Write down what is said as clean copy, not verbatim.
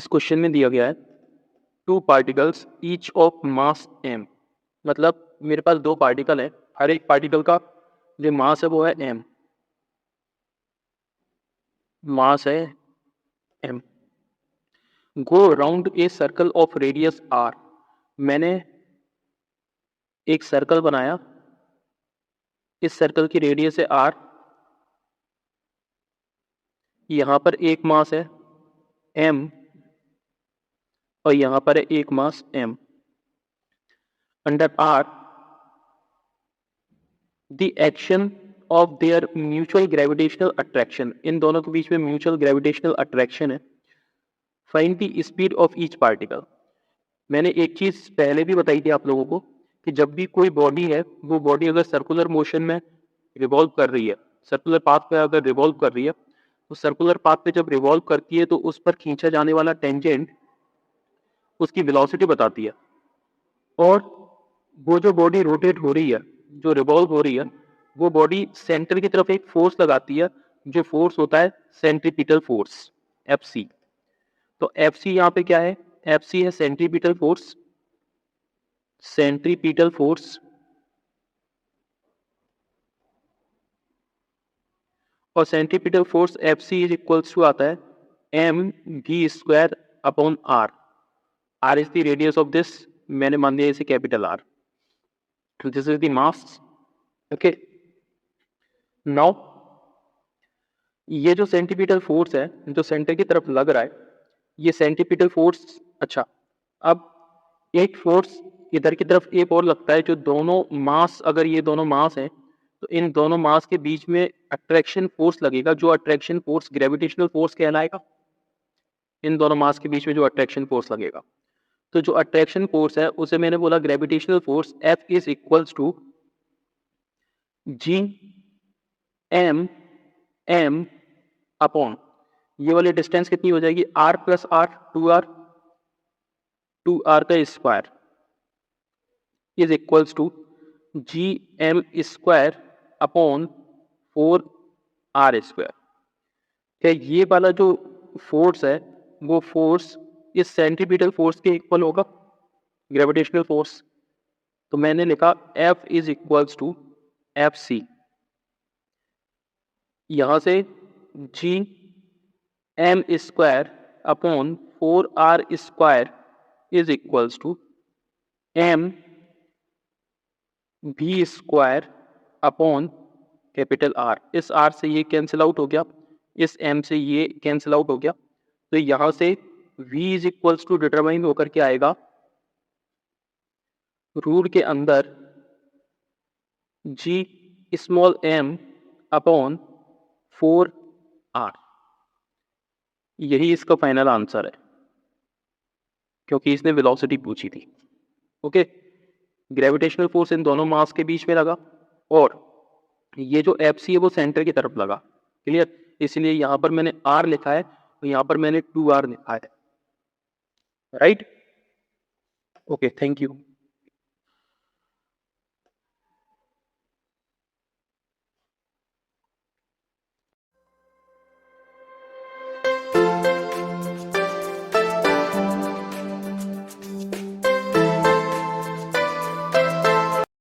इस क्वेश्चन में दिया गया है two particles each of mass m, मतलब मेरे पास दो पार्टिकल हैं, हर एक पार्टिकल का जो मास है वो है m, मास है m। Go round a circle of radius r, मैंने एक सर्कल बनाया, इस सर्कल की रेडियस है r, यहां पर एक मास है m और यहां पर है एक mass m। Under r the action of their mutual gravitational attraction, इन दोनों के बीच में म्यूचुअल ग्रेविटेशनल अट्रैक्शन है। Find the speed of each particle, मैंने एक चीज पहले भी बताई थी आप लोगों को कि जब भी कोई बॉडी है, वो बॉडी अगर सर्कुलर मोशन में रिवॉल्व कर रही है, सर्कुलर पाथ पे अगर रिवॉल्व कर रही है, तो सर्कुलर पाथ पे जब रिवॉल्व करती है तो उस पर खींचा जाने वाला टेंजेंट उसकी वेलोसिटी बताती है। और वो जो बॉडी रोटेट हो रही है, जो रिवॉल्व हो रही है, वो बॉडी सेंटर की तरफ एक फोर्स लगाती है, जो फोर्स होता है सेंट्रीपिटल फोर्स Fc। तो Fc यहाँ पे क्या है? Fc है सेंट्रीपिटल फोर्स, सेंट्रीपिटल फोर्स, और centripetal force Fc is equals to आता है mv² upon r। r is the radius of this, मैंने मान दिया इसे capital R। This is the mass. Okay, now ये जो सेंट्रीपिटल फोर्स है जो सेंटर की तरफ लग रहा है, ये सेंट्रीपिटल फोर्स, अच्छा अब एक फोर्स इधर की तरफ एक और लगता है, जो दोनों मास, अगर ये दोनों मास हैं तो इन दोनों मास के बीच में अट्रैक्शन फोर्स लगेगा, जो अट्रैक्शन फोर्स ग्रेविटेशनल फोर्स कहलाएगा। इन दोनों मास के बीच में जो अट्रैक्शन फोर्स लगेगा, तो जो अट्रैक्शन फोर्स है उसे मैंने बोला gravitational force F is equals to G M M upon, ये वाली डिस्टेंस कितनी हो जाएगी? r प्लस r, 2r का square is equals to G M square upon 4r square. क्या ये वाला जो फोर्स है वो फोर्स इस सेंट्रीपिटल फोर्स के इक्वल होगा, ग्रेविटेशनल फोर्स? तो मैंने लिखा F is equals to Fc, यहां से G M square upon 4r square is equals to M भी स्क्वायर अपॉन कैपिटल R। इस R से ये कैंसिल आउट हो गया, इस M से ये कैंसिल आउट हो गया, तो यहां से V is equals to determine होकर के आएगा रूट के अंदर G small m upon 4r। यही इसका फाइनल आंसर है, क्योंकि इसने वेलोसिटी पूछी थी। ओके, ग्रेविटेशनल फोर्स इन दोनों मास के बीच में लगा और ये जो Fc है वो सेंटर की तरफ लगा। क्लियर? इसलिए यहां पर मैंने R लिखा है तो यहां पर मैंने 2r लिखा है। राइट? Okay, thank you.